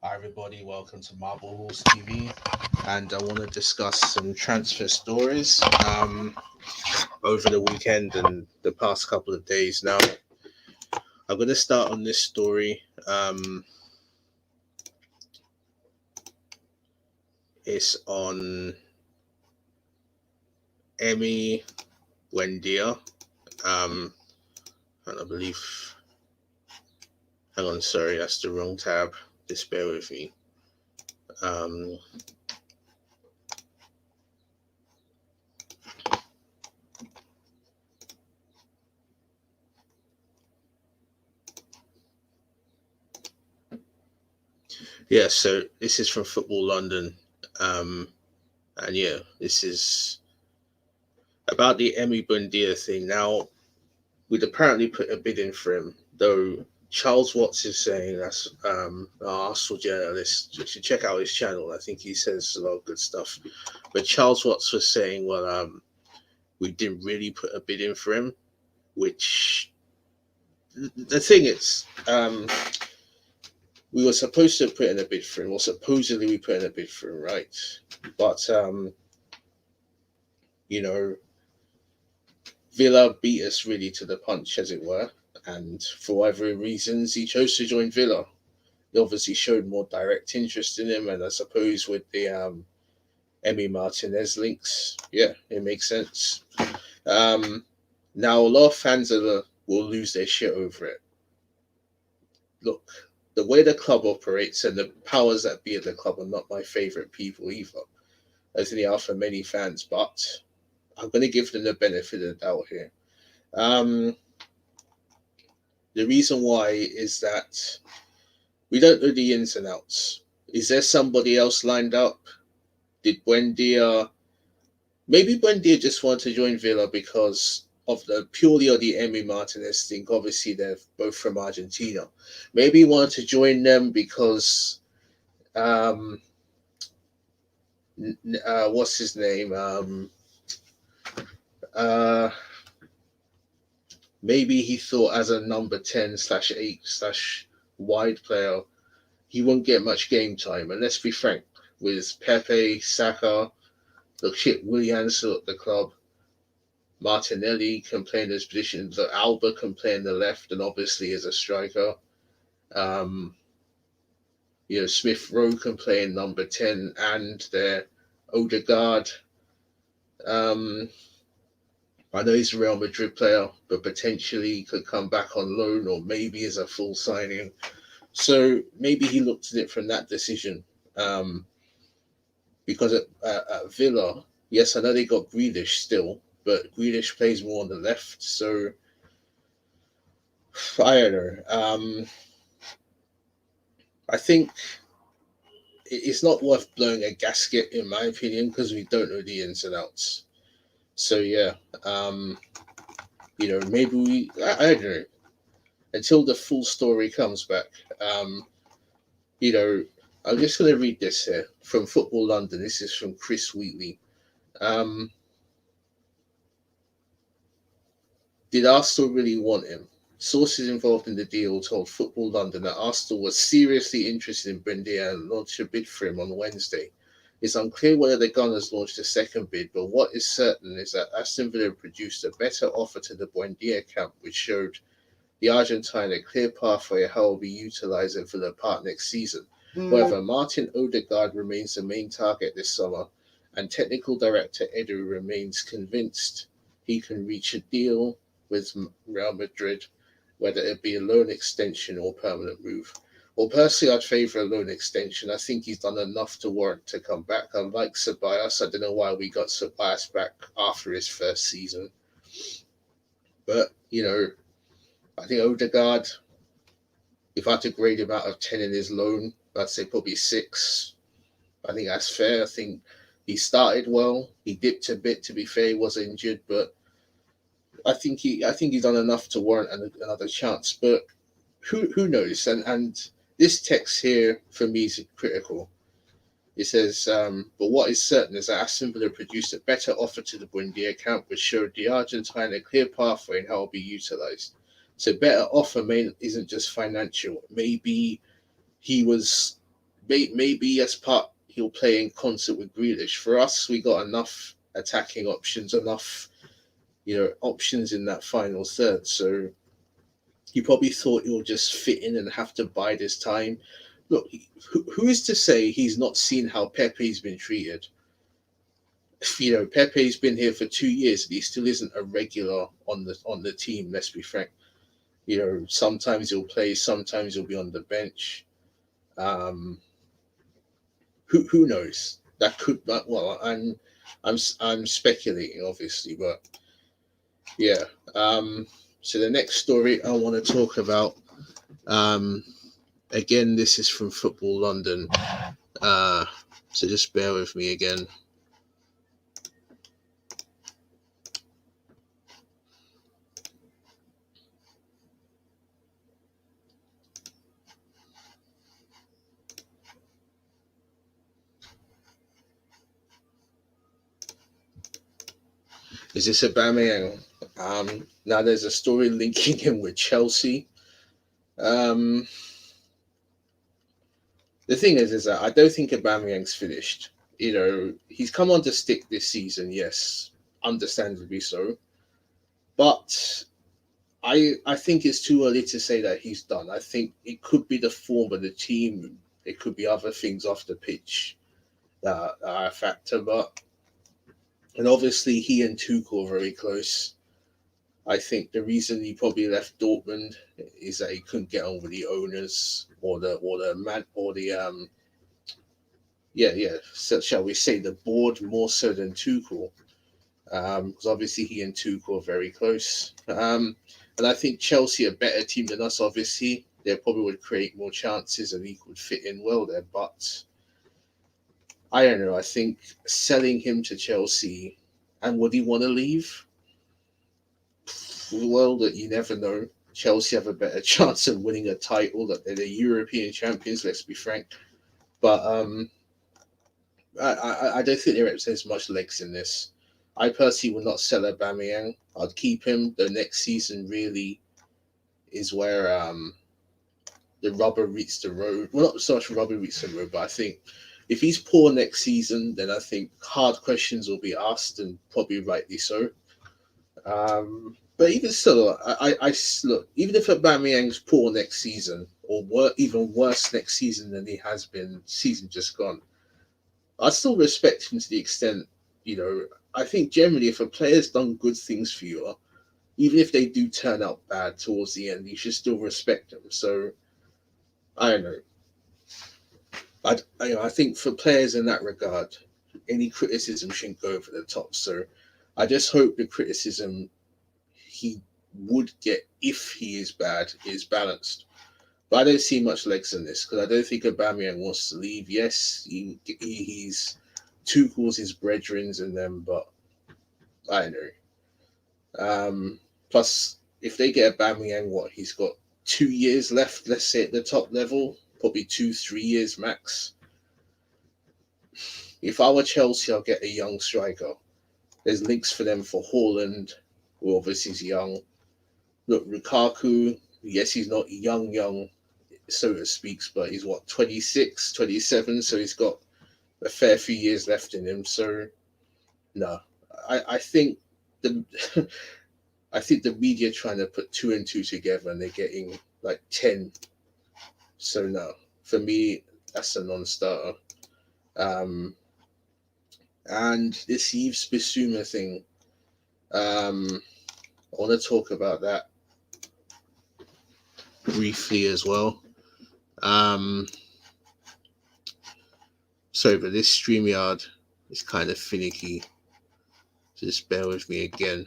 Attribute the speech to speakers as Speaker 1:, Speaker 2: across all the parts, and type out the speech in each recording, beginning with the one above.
Speaker 1: Hi everybody, welcome to Marble Halls TV, and I want to discuss some transfer stories over the weekend and the past couple of days. Now, I'm going to start on this story. It's on Emmy Wendia, and I believe. Hang on, sorry, that's the wrong tab. Just bear with me. Um, yeah, so this is from Football London. And yeah, this is about the Emmy Bundia thing. Now, we'd apparently put a bid in for him, though Charles Watts is saying that's an Arsenal journalist. You should check out his channel. I think he says a lot of good stuff. But Charles Watts was saying, well, we didn't really put a bid in for him, which the thing is, we were supposed to put in a bid for him, or supposedly we put in a bid for him, right? But you know, Villa beat us really to the punch, as it were, and for whatever reasons, he chose to join Villa. He obviously showed more direct interest in him, and I suppose with the Emi Martinez links, yeah, it makes sense. Now, a lot of fans will lose their shit over it. Look, the way the club operates and the powers that be at the club are not my favourite people either, as they are for many fans, but I'm going to give them the benefit of the doubt here. The reason why is that we don't know the ins and outs. Is there somebody else lined up? Did Buendia... Maybe Buendia just wanted to join Villa because of the purely of the Emi Martinez thing. Obviously, they're both from Argentina. Maybe he wanted to join them because... what's his name? Maybe he thought as a number 10/8/wide player, he won't get much game time. And let's be frank, with Pepe, Saka, look shit, Willian's at the club, Martinelli can play in his position, the Alba can play in the left, and obviously as a striker. Smith Rowe can play in number 10 and their Odegaard. I know he's a Real Madrid player, but potentially he could come back on loan or maybe as a full signing. So maybe he looked at it from that decision. Because at Villa, yes, I know they got Grealish still, but Grealish plays more on the left. So I don't know. I think it's not worth blowing a gasket, in my opinion, because we don't know the ins and outs. So yeah, maybe I don't know, until the full story comes back. I'm just going to read this here from Football London. This is from Chris Wheatley. Did Arsenal really want him? Sources involved in the deal told Football London that Arsenal was seriously interested in Buendia and launched a bid for him on Wednesday. It's unclear whether the Gunners launched a second bid, but what is certain is that Aston Villa produced a better offer to the Buendia camp, which showed the Argentine a clear pathway how will be utilised for the part next season. However, Martin Odegaard remains the main target this summer, and technical director Edu remains convinced he can reach a deal with Real Madrid, whether it be a loan extension or permanent move. Well, personally, I'd favour a loan extension. I think he's done enough to warrant to come back. Unlike Ceballos, I don't know why we got Ceballos back after his first season. But, I think Odegaard, if I had to grade him out of 10 in his loan, I'd say probably 6. I think that's fair. I think he started well. He dipped a bit, to be fair. He was injured, but I think he's done enough to warrant another chance. But who knows? And this text here, for me, is critical. It says, but what is certain is that Aston Villa produced a better offer to the Buendia camp, which showed the Argentine a clear pathway and how it will be utilised. So better offer isn't just financial. Maybe he was maybe as part he'll play in concert with Grealish. For us, we got enough attacking options, enough options in that final third. So he probably thought he'll just fit in and have to bide his time. Look, who is to say he's not seen how Pepe's been treated? Pepe's been here for 2 years and he still isn't a regular on the team. Let's be frank. Sometimes he'll play, sometimes he'll be on the bench. Um, who knows? That could, well, I'm speculating, obviously, but yeah. So the next story I want to talk about, again, this is from Football London. So just bear with me again. Is this Aubameyang? Now there's a story linking him with Chelsea. The thing is that I don't think Aubameyang's finished. He's come on to stick this season, yes, understandably so. But I think it's too early to say that he's done. I think it could be the form of the team. It could be other things off the pitch that are a factor. And obviously he and Tuchel are very close. I think the reason he probably left Dortmund is that he couldn't get on with the owners or the man or the so shall we say the board more so than Tuchel, because obviously he and Tuchel are very close. And I think Chelsea are a better team than us. Obviously, they probably would create more chances and he could fit in well there. But I don't know. I think selling him to Chelsea, and would he want to leave? Well, that you never know. Chelsea have a better chance of winning a title. That they're the European champions. Let's be frank. But I don't think there represents much legs in this. I personally would not sell Aubameyang. I'd keep him. The next season really is where the rubber meets the road. Well, not so much rubber meets the road, but I think if he's poor next season, then I think hard questions will be asked, and probably rightly so. But even still, I look, even if Aubameyang's poor next season, or even worse next season than he has been, season just gone, I still respect him to the extent, I think generally if a player's done good things for you, even if they do turn out bad towards the end, you should still respect them. So, I don't know. I think for players in that regard, any criticism shouldn't go over the top. So, I just hope the criticism he would get if he is bad is balanced. But I don't see much legs in this because I don't think Aubameyang wants to leave. Yes, he's Tuchel's his brethren and them, but I don't know. Plus, if they get Aubameyang, he's got 2 years left, let's say at the top level, probably 2-3 years max. If I were Chelsea, I'll get a young striker. There's links for them for Haaland, who obviously is young. Look, Lukaku, yes, he's not young, so to speak, but he's 26, 27, so he's got a fair few years left in him. So, no, I think the I think the media trying to put two and two together and they're getting like 10. So no, for me, that's a non-starter. And this Yves Bissouma thing, I want to talk about that briefly as well. Sorry, but this StreamYard is kind of finicky. Just bear with me again.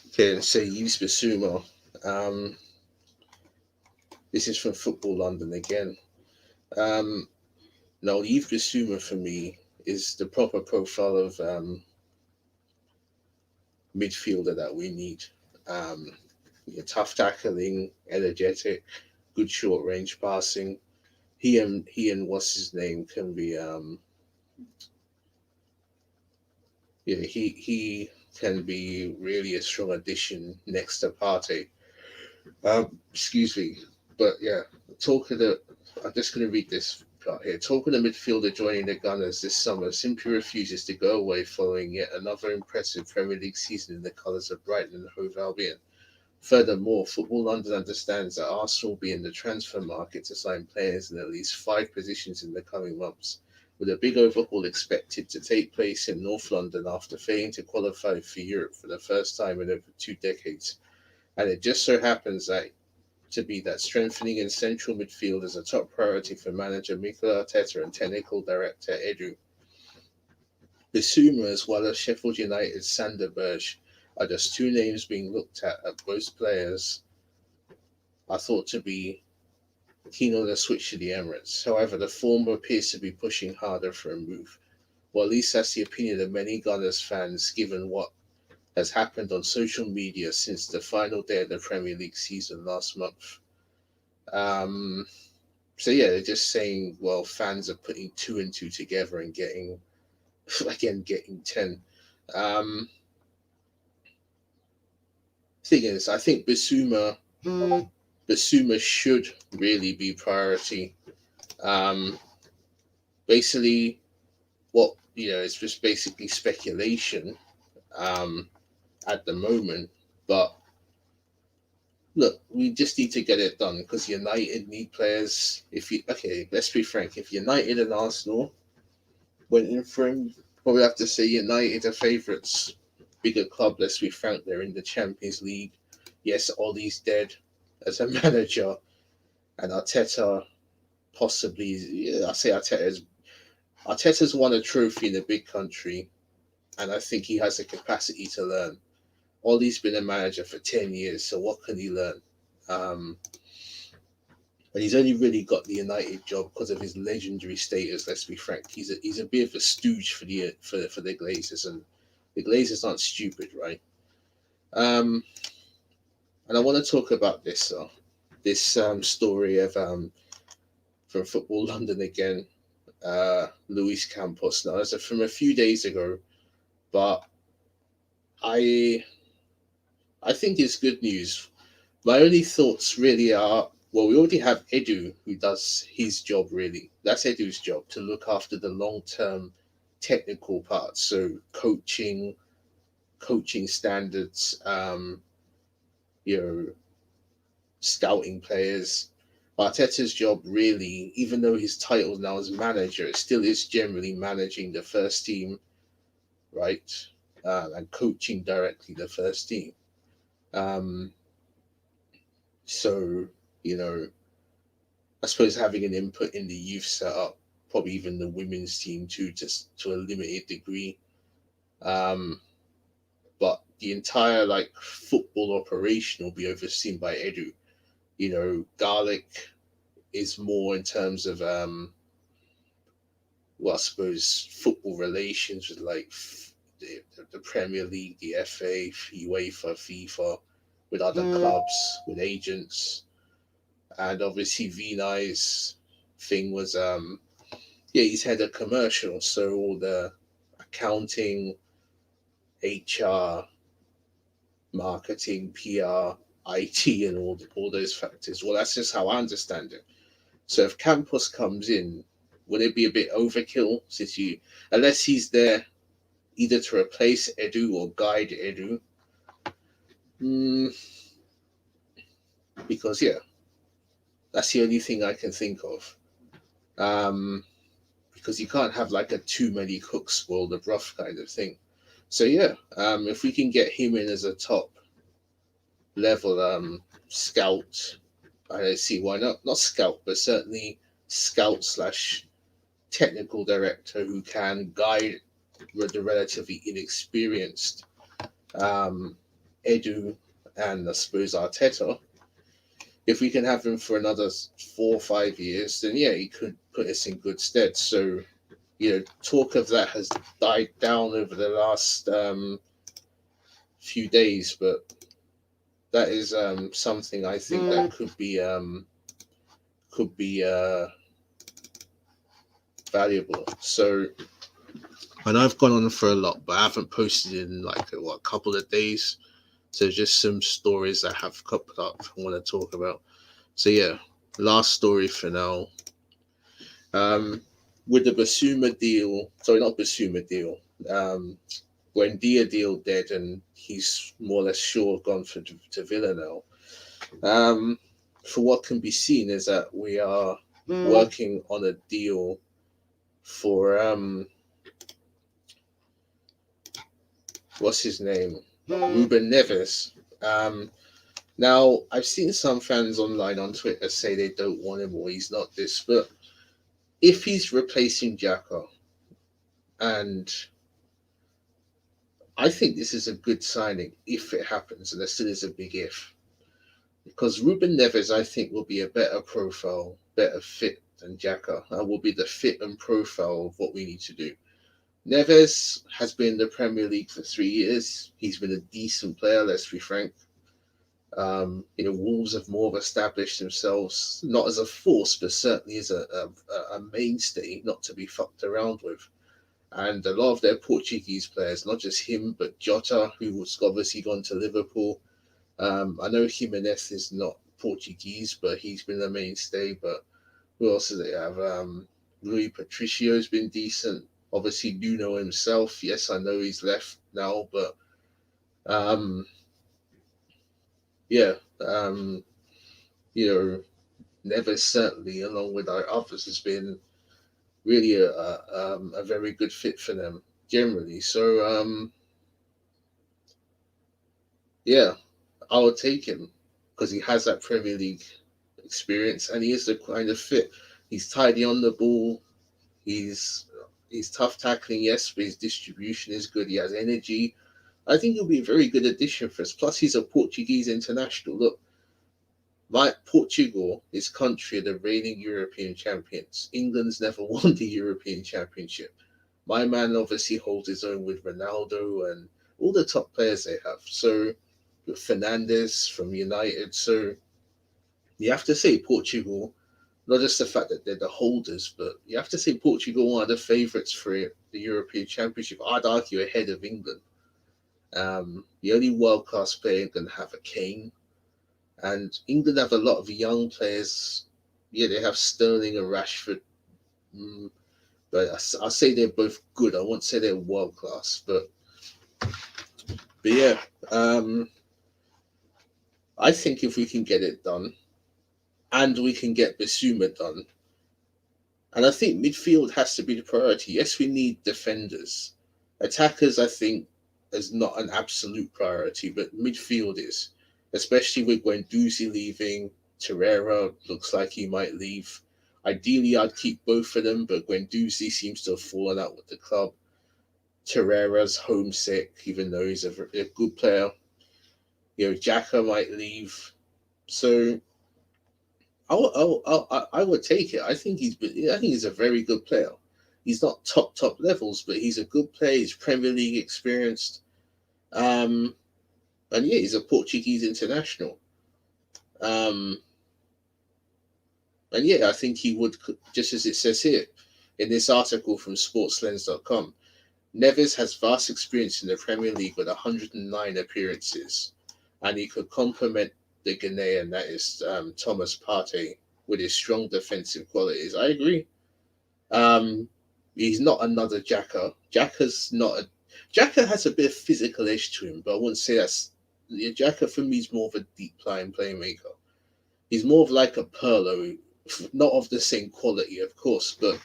Speaker 1: Okay, let's say Yves Bissouma. This is from Football London again. Now, Yves Bissouma for me is the proper profile of midfielder that we need. Tough tackling, energetic, good short range passing. He and what's his name can be Yeah, he can be really a strong addition next to Partey. Excuse me, but yeah, talking the, I'm just going to read this part here. Talking the midfielder joining the Gunners this summer simply refuses to go away following yet another impressive Premier League season in the colours of Brighton and Hove Albion. Furthermore, Football London understands that Arsenal will be in the transfer market to sign players in at least 5 positions in the coming months, with a big overhaul expected to take place in North London after failing to qualify for Europe for the first time in over 2 decades. And it just so happens that strengthening in central midfield is a top priority for manager Mikel Arteta and technical director Edu. Bissouma as well as Sheffield United's Sander Berge are just two names being looked at both players are thought to be keen on a switch to the Emirates. However, the former appears to be pushing harder for a move. Well, at least that's the opinion of many Gunners fans, given what has happened on social media since the final day of the Premier League season last month. Um, so yeah, they're just saying, well, fans are putting two and two together and getting getting 10. Um, Thing is, I think Bissouma should really be priority. Um, Basically, what it's just basically speculation um, at the moment. But look, we just need to get it done because United need players. If you okay, let's be frank. If United and Arsenal went in for him, probably have to say United are favourites. Bigger club, let's be frank. They're in the Champions League. Yes, Ollie's dead as a manager, and Arteta possibly. Yeah, I say Arteta's won a trophy in a big country, and I think he has the capacity to learn. Ollie's been a manager for 10 years, so what can he learn? Um, but he's only really got the United job because of his legendary status. Let's be frank; he's a bit of a stooge for the Glazers, and the Glazers aren't stupid, right? Um, and I want to talk about this story of from Football London again, Luis Campos. Now, it's from a few days ago, but I I think it's good news. My only thoughts really are, well, we already have Edu who does his job really. That's Edu's job to look after the long term technical parts. So coaching standards, you know, scouting players. Arteta's job really, even though his title now is manager, it still is generally managing the first team, right? And coaching directly the first team. Um, so, you know, I suppose having an input in the youth setup, probably even the women's team too, just to a limited degree. Um, but the entire like football operation will be overseen by Edu. Garlic is more in terms of well, I suppose football relations with like the Premier League, the FA, UEFA, FIFA, with other clubs, with agents, and obviously Vinay's thing was yeah, he's head of commercial, so all the accounting, HR, marketing, PR, IT, and all those factors. Well, that's just how I understand it. So if Campos comes in, would it be a bit overkill since unless he's there either to replace Edu or guide Edu? Mm, because yeah, that's the only thing I can think of. Um, because you can't have like a too many cooks spoil the broth kind of thing. So yeah, if we can get him in as a top level scout, I don't see why not scout, but certainly scout slash technical director who can guide the relatively inexperienced Edu and I suppose Arteta. If we can have him for another 4 or 5 years, then yeah, he could put us in good stead. So, talk of that has died down over the last few days, but that is something I think that could be valuable. So And I've gone on for a lot, but I haven't posted in like a couple of days. So just some stories I have coupled up I want to talk about. So yeah, last story for now. Um, with the Bissouma deal, sorry, not Bissouma deal. Buendia deal dead, and he's more or less sure gone to Villa now. Um, for what can be seen is that we are working on a deal for what's his name, Ruben Neves. Um, Now, I've seen some fans online on Twitter say they don't want him or he's not this, but if he's replacing Xhaka, and I think this is a good signing if it happens, and there still is a big if, because Ruben Neves, I think, will be a better profile, better fit than Xhaka, and will be the fit and profile of what we need to do. Neves has been in the Premier League for 3 years. He's been a decent player, let's be frank. Wolves have more established themselves, not as a force, but certainly as a mainstay, not to be fucked around with. And a lot of their Portuguese players, not just him, but Jota, who's obviously gone to Liverpool. I know Jimenez is not Portuguese, but he's been a mainstay. But who else do they have? Rui Patricio's been decent. Obviously, Nuno himself. Yes, I know he's left now, but um, yeah, you know, Neves certainly, along with our others, has been really a very good fit for them generally. So yeah, I would take him because he has that Premier League experience and he is the kind of fit. He's tidy on the ball. He's tough tackling, yes, but his distribution is good. He has energy. I think he'll be a very good addition for us. Plus, he's a Portuguese international. Look, my Portugal, his country, are the reigning European champions. England's never won the European Championship. My man obviously holds his own with Ronaldo and all the top players they have. So Fernandes from United. So you have to say Portugal, not just the fact that they're the holders, but you have to say Portugal are the favourites for the European Championship. I'd argue ahead of England. The only world class player England have a Kane, and England have a lot of young players. Yeah, they have Sterling and Rashford, but I'll say they're both good. I won't say they're world class, but yeah, I think if we can get it done, and we can get Bissouma done, and I think midfield has to be the priority. Yes, we need defenders. Attackers, I think, is not an absolute priority, but midfield is, especially with Guendouzi leaving. Torreira looks like he might leave. Ideally, I'd keep both of them, but Guendouzi seems to have fallen out with the club. Torreira's homesick, even though he's a good player. Xhaka might leave. So I would take it. I think he's a very good player. He's not top levels, but he's a good player. He's Premier League experienced, and yeah, he's a Portuguese international. Um, and yeah, I think he would, just as it says here in this article from SportsLens.com. Neves has vast experience in the Premier League with 109 appearances, and he could complement the Ghanaian, that is Thomas Partey, with his strong defensive qualities. I agree. Um, he's not another Xhaka. Xhaka has a bit of physical edge to him, but I wouldn't say that's Xhaka for me is more of a deep lying playmaker. He's more of like a Pirlo, not of the same quality, of course, but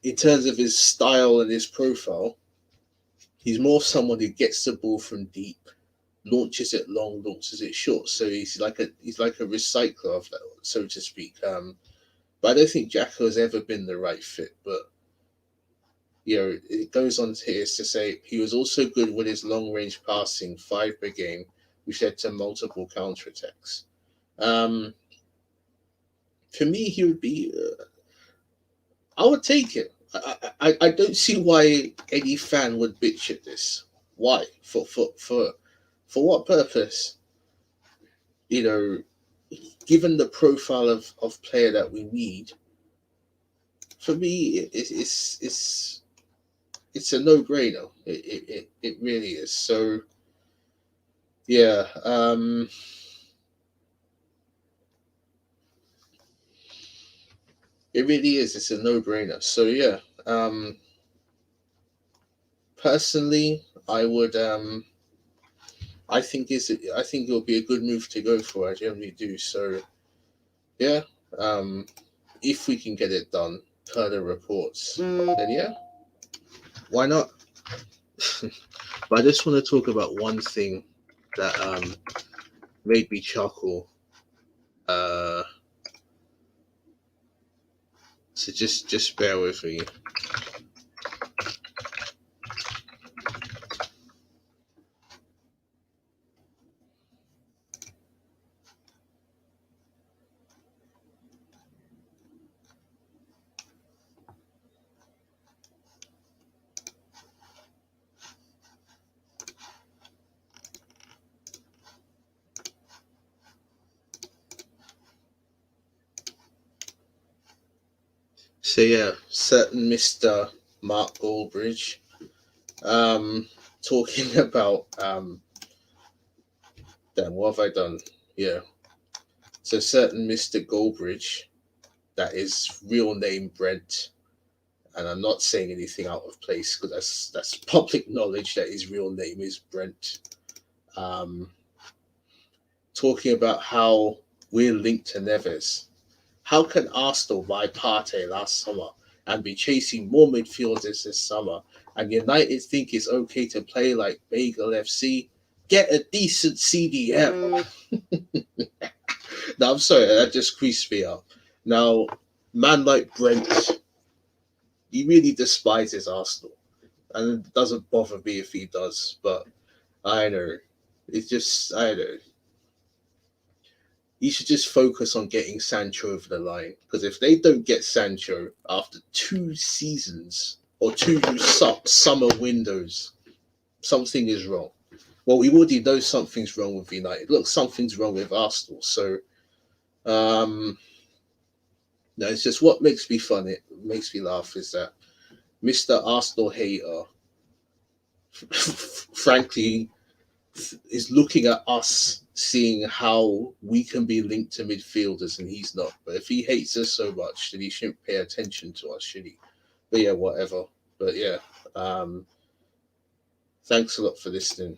Speaker 1: in terms of his style and his profile, he's more someone who gets the ball from deep, launches it long, launches it short. So he's like a recycler of that, so to speak. But I don't think Xhaka has ever been the right fit. But it goes on here to say he was also good with his long range passing, 5 per game, which led to multiple counterattacks. For me, he would be. I would take it. I don't see why any fan would bitch at this. Why? For what purpose? Given the profile of player that we need, for me, it's a no-brainer. It really is. So yeah, it really is. It's a no-brainer. So yeah, personally, I would I think it'll be a good move to go for. I generally do. So yeah, um, if we can get it done per the reports, then yeah, why not? But I just want to talk about one thing that made me chuckle. Uh, so just bear with me. So yeah, certain Mister Mark Goldbridge, talking about damn, what have I done? Yeah, so certain Mister Goldbridge, that is real name Brent, and I'm not saying anything out of place because that's public knowledge that his real name is Brent. Um, talking about how we're linked to Neves. How can Arsenal buy Partey last summer and be chasing more midfielders this summer, and United think it's okay to play like Bagel FC? Get a decent CDM. Now, I'm sorry, that just creased me up. Now, man like Brent, he really despises Arsenal, and it doesn't bother me if he does, but I know. It's just, I know. You should just focus on getting Sancho over the line. Because if they don't get Sancho after 2 seasons or two summer windows, something is wrong. Well, we already know something's wrong with United. Look, something's wrong with Arsenal. So, um, no, it's just what makes me fun. It makes me laugh is that Mr. Arsenal hater, frankly, is looking at us, seeing how we can be linked to midfielders, and he's not. But if he hates us so much, then he shouldn't pay attention to us, should he? But yeah, whatever. But yeah, thanks a lot for listening.